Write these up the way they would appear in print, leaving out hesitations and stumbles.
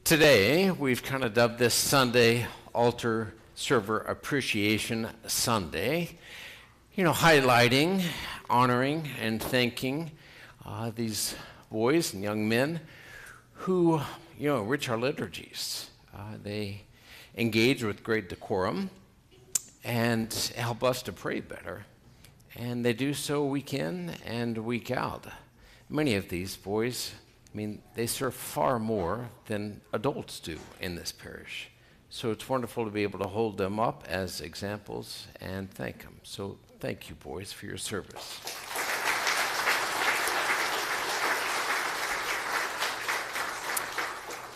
Today, we've kind of dubbed this Sunday Altar Server Appreciation Sunday, highlighting, honoring, and thanking these boys and young men who, enrich our liturgies. They engage with great decorum and help us to pray better. And they do so week in and week out. Many of these boys, they serve far more than adults do in this parish. So it's wonderful to be able to hold them up as examples and thank them. So thank you, boys, for your service.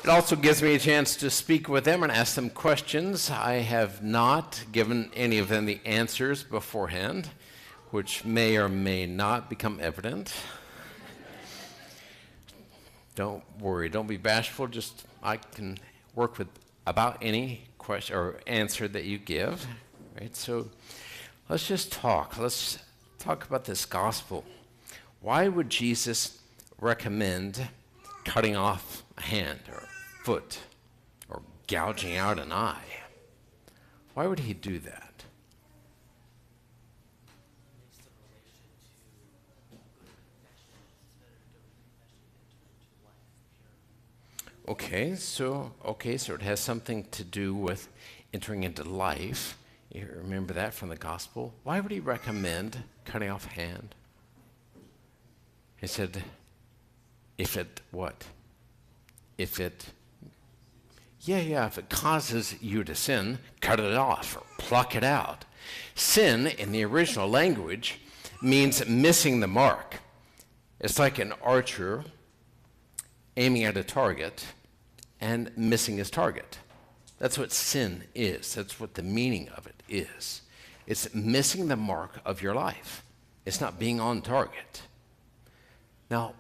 It also gives me a chance to speak with them and ask them questions. I have not given any of them the answers beforehand, which may or may not become evident. Don't worry, don't be bashful. I can work with about any question or answer that you give, right? So let's just talk. Let's talk about this gospel. Why would Jesus recommend cutting off a hand or a foot or gouging out an eye? Why would he do that? Okay, so it has something to do with entering into life. You remember that from the gospel. Why would he recommend cutting off a hand? He said, if it causes you to sin, cut it off or pluck it out. Sin in the original language means missing the mark. It's like an archer aiming at a target and missing his target. That's what sin is. That's what the meaning of it is. It's missing the mark of your life. It's not being on target. Now,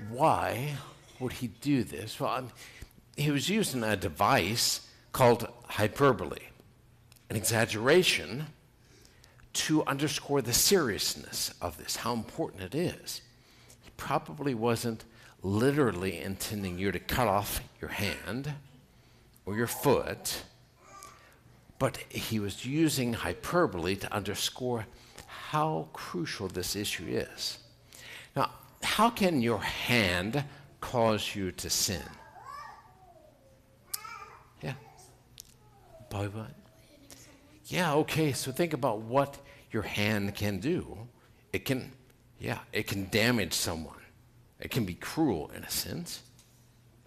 why would he do this? Well, he was using a device called hyperbole, an exaggeration to underscore the seriousness of this, how important it is. He probably wasn't literally intending you to cut off your hand or your foot, but he was using hyperbole to underscore how crucial this issue is. Now, how can your hand cause you to sin? Yeah. By what? Yeah, okay, so think about what your hand can do. It can damage someone. It can be cruel in a sense.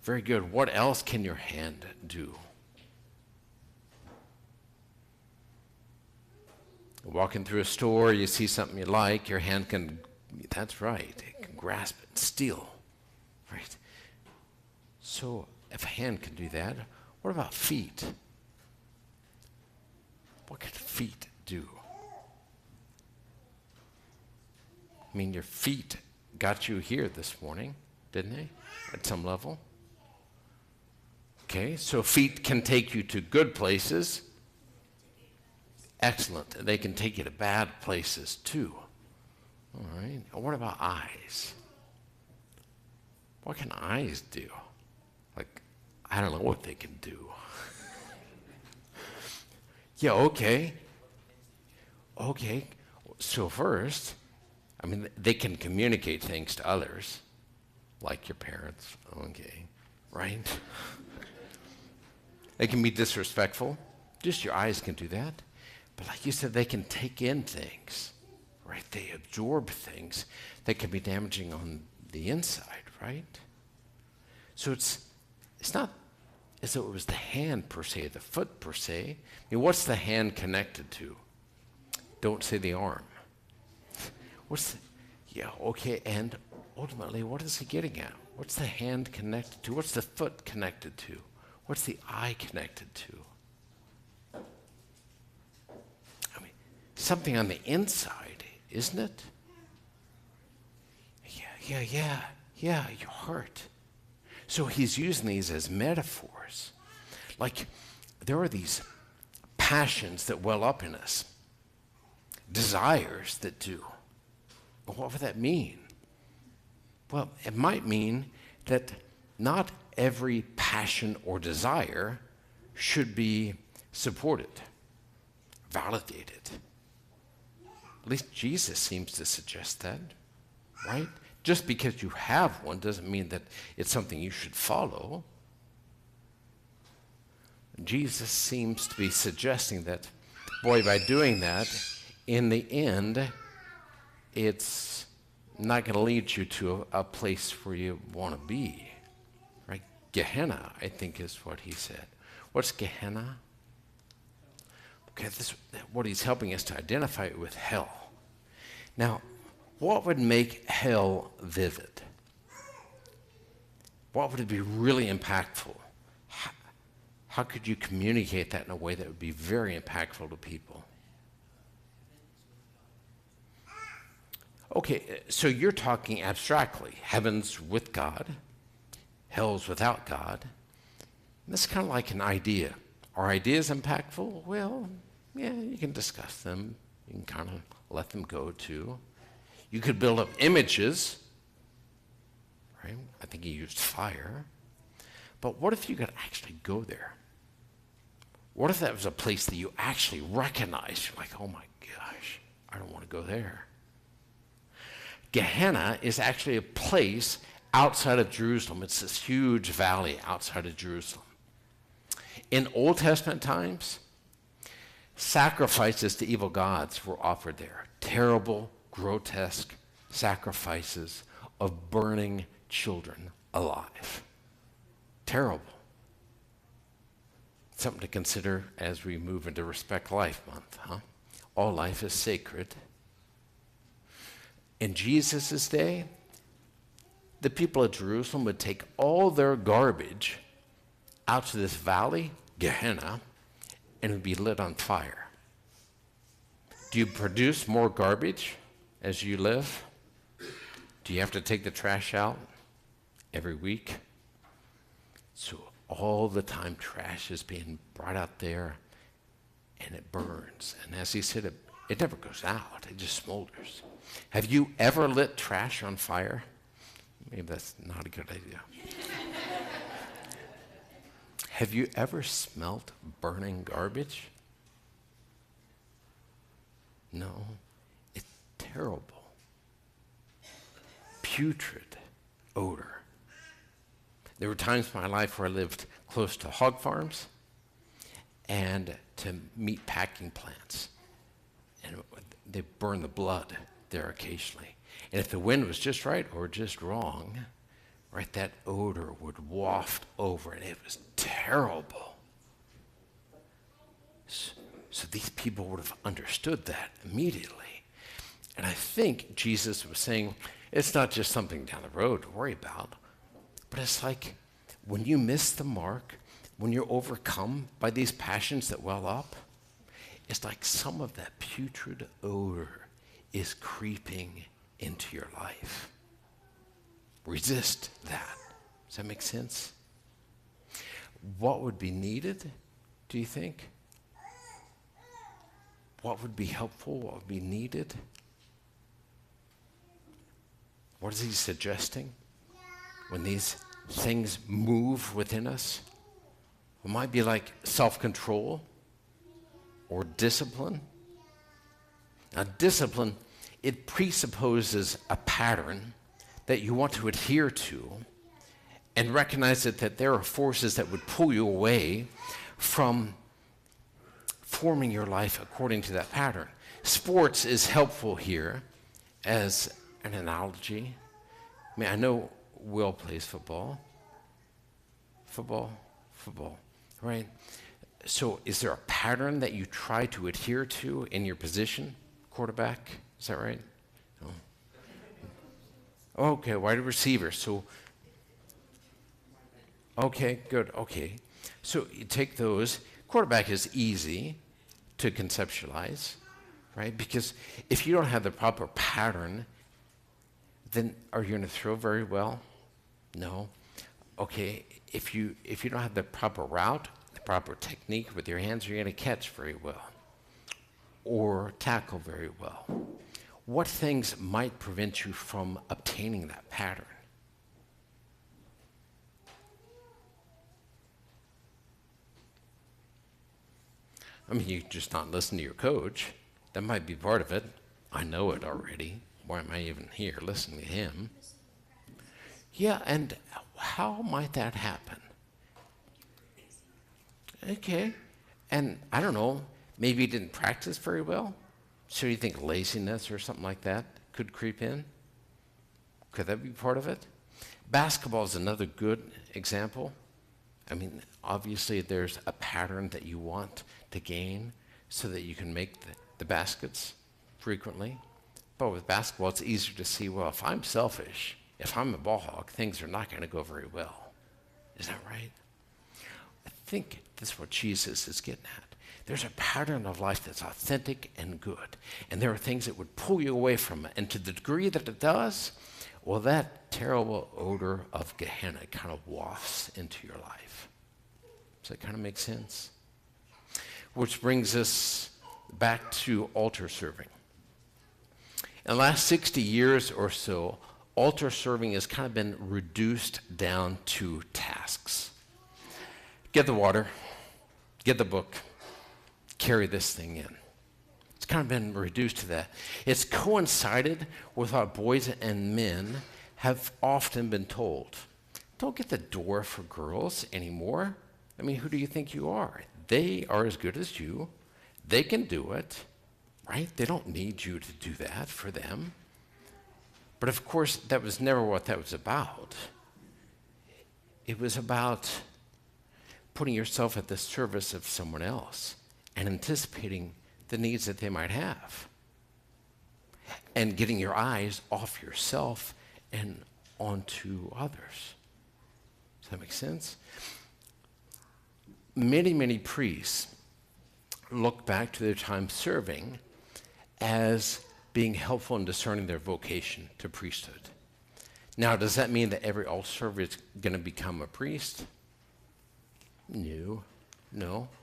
Very good. What else can your hand do? Walking through a store, you see something you like, your hand can, that's right, it can grasp it and steal, right? So if a hand can do that, what about feet? What can feet do? Your feet got you here this morning, didn't they? At some level. Okay, so feet can take you to good places. Excellent. They can take you to bad places too. All right. What about eyes? What can eyes do? I don't know what they can do. Yeah, okay. Okay. So first, they can communicate things to others, like your parents, okay, right? They can be disrespectful. Just your eyes can do that. But like you said, they can take in things, right? They absorb things that can be damaging on the inside, right? So it's not as though it was the hand per se, the foot per se. What's the hand connected to? Don't say the arm. And ultimately, what is he getting at? What's the hand connected to? What's the foot connected to? What's the eye connected to? Something on the inside, isn't it? Yeah, your heart. So he's using these as metaphors. Like, there are these passions that well up in us, desires that do. What would that mean? Well, it might mean that not every passion passion or desire should be supported, validated. At least Jesus seems to suggest that, right? Just because you have one doesn't mean that it's something you should follow. Jesus seems to be suggesting that, boy, by doing that, in the end, it's not going to lead you to a place where you want to be, right? Gehenna, I think, is what he said. What's Gehenna? Okay, this what he's helping us to identify it with hell. Now, what would make hell vivid? What would it be really impactful? How could you communicate that in a way that would be very impactful to people? Okay, so you're talking abstractly. Heaven's with God, hell's without God. That's kind of like an idea. Are ideas impactful? Well, yeah, you can discuss them. You can kind of let them go too. You could build up images, right? I think he used fire. But what if you could actually go there? What if that was a place that you actually recognized? You're like, oh my gosh, I don't want to go there. Gehenna is actually a place outside of Jerusalem. It's this huge valley outside of Jerusalem. In Old Testament times, sacrifices to evil gods were offered there. Terrible, grotesque sacrifices of burning children alive. Terrible. Something to consider as we move into Respect Life Month, huh? All life is sacred. In Jesus' day, the people of Jerusalem would take all their garbage out to this valley, Gehenna, and it would be lit on fire. Do you produce more garbage as you live? Do you have to take the trash out every week? So all the time trash is being brought out there and it burns. And as he said, it never goes out. It just smolders. Have you ever lit trash on fire? Maybe that's not a good idea. Have you ever smelt burning garbage? No. It's terrible. Putrid odor. There were times in my life where I lived close to hog farms and to meat packing plants. And they burn the blood there occasionally. And if the wind was just right or just wrong, right, that odor would waft over, and it was terrible. So these people would have understood that immediately. And I think Jesus was saying, it's not just something down the road to worry about, but it's like when you miss the mark, when you're overcome by these passions that well up, it's like some of that putrid odor is creeping into your life. Resist that. Does that make sense? What would be needed, do you think? What would be helpful? What would be needed? What is he suggesting? When these things move within us, it might be like self-control or discipline. Now, discipline, it presupposes a pattern that you want to adhere to and recognize that there are forces that would pull you away from forming your life according to that pattern. Sports is helpful here as an analogy. I mean, I know Will plays football, right? So is there a pattern that you try to adhere to in your position, quarterback? Is that right? No. Okay, wide receiver. So, okay, good, okay. So you take those. Quarterback is easy to conceptualize, right? Because if you don't have the proper pattern, then are you going to throw very well? No. Okay, if you don't have the proper route, the proper technique with your hands, you're going to catch very well or tackle very well. What things might prevent you from obtaining that pattern? I mean, you just not listen to your coach. That might be part of it. I know it already. Why am I even here listening to him? Yeah, and how might that happen? Okay. And I don't know, maybe you didn't practice very well? So you think laziness or something like that could creep in? Could that be part of it? Basketball is another good example. I mean, obviously there's a pattern that you want to gain so that you can make the baskets frequently. But with basketball, it's easier to see, well, if I'm selfish, if I'm a ball hog, things are not going to go very well. Is that right? I think that's what Jesus is getting at. There's a pattern of life that's authentic and good. And there are things that would pull you away from it. And to the degree that it does, well, that terrible odor of Gehenna kind of wafts into your life. Does that kind of make sense? Which brings us back to altar serving. In the last 60 years or so, altar serving has kind of been reduced down to tasks. Get the water, get the book, carry this thing in. It's kind of been reduced to that. It's coincided with what boys and men have often been told. Don't get the door for girls anymore. I mean, who do you think you are? They are as good as you. They can do it, right? They don't need you to do that for them. But of course, that was never what that was about. It was about putting yourself at the service of someone else and anticipating the needs that they might have and getting your eyes off yourself and onto others. Does that make sense? Many, many priests look back to their time serving as being helpful in discerning their vocation to priesthood. Now, does that mean that every altar server is going to become a priest? No.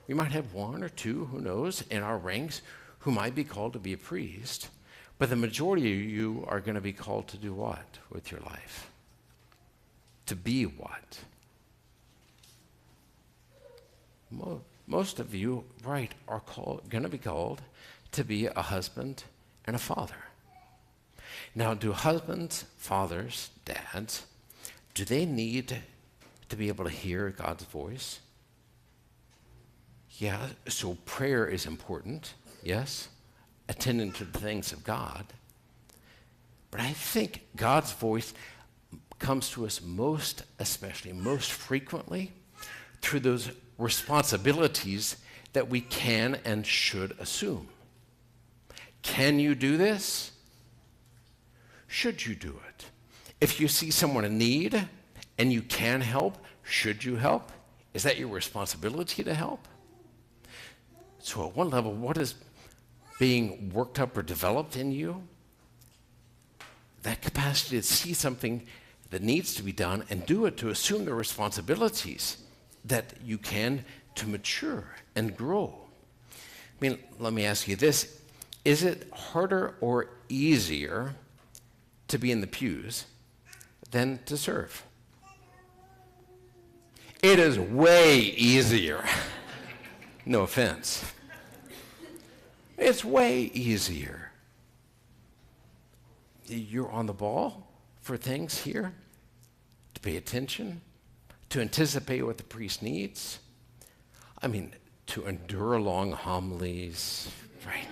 We might have one or two, who knows, in our ranks who might be called to be a priest, but the majority of you are going to be called to do what with your life? To be what? Most of you, right, are going to be called to be a husband and a father. Now, do husbands, fathers, dads, do they need to be able to hear God's voice? Yeah, so prayer is important, yes, attending to the things of God. But I think God's voice comes to us most frequently through those responsibilities that we can and should assume. Can you do this? Should you do it? If you see someone in need and you can help, should you help? Is that your responsibility to help? So at one level, what is being worked up or developed in you? That capacity to see something that needs to be done and do it, to assume the responsibilities that you can to mature and grow. I mean, let me ask you this. Is it harder or easier to be in the pews than to serve? It is way easier. No offense. It's way easier. You're on the ball for things here, to pay attention, to anticipate what the priest needs. I mean, to endure long homilies, right?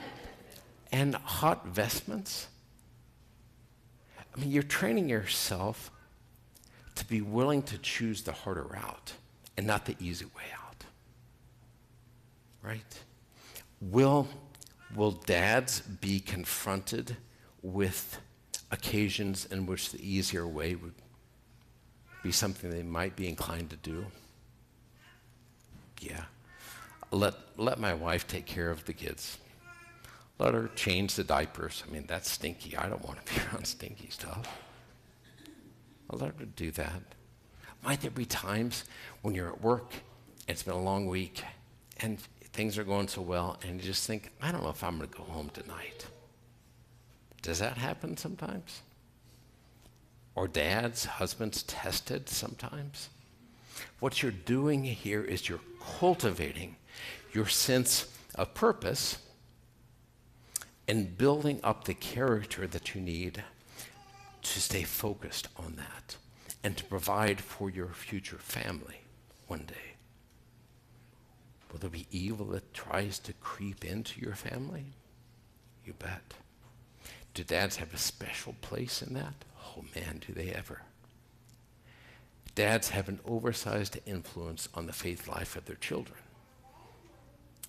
And hot vestments. I mean, you're training yourself to be willing to choose the harder route and not the easy way out. Right? Will dads be confronted with occasions in which the easier way would be something they might be inclined to do? Yeah. Let my wife take care of the kids. Let her change the diapers. I mean, that's stinky. I don't want to be around stinky stuff. I'll let her do that. Might there be times when you're at work, and it's been a long week, and things are going so well, and you just think, I don't know if I'm going to go home tonight. Does that happen sometimes? Or dads, husbands tested sometimes? What you're doing here is you're cultivating your sense of purpose and building up the character that you need to stay focused on that and to provide for your future family one day. Will there be evil that tries to creep into your family? You bet. Do dads have a special place in that? Oh man, do they ever. Dads have an oversized influence on the faith life of their children.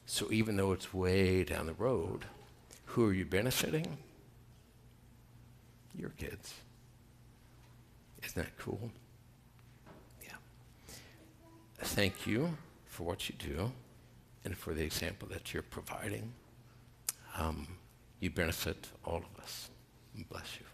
So even though it's way down the road, who are you benefiting? Your kids. Isn't that cool? Yeah. Thank you for what you do and for the example that you're providing. You benefit all of us. Bless you.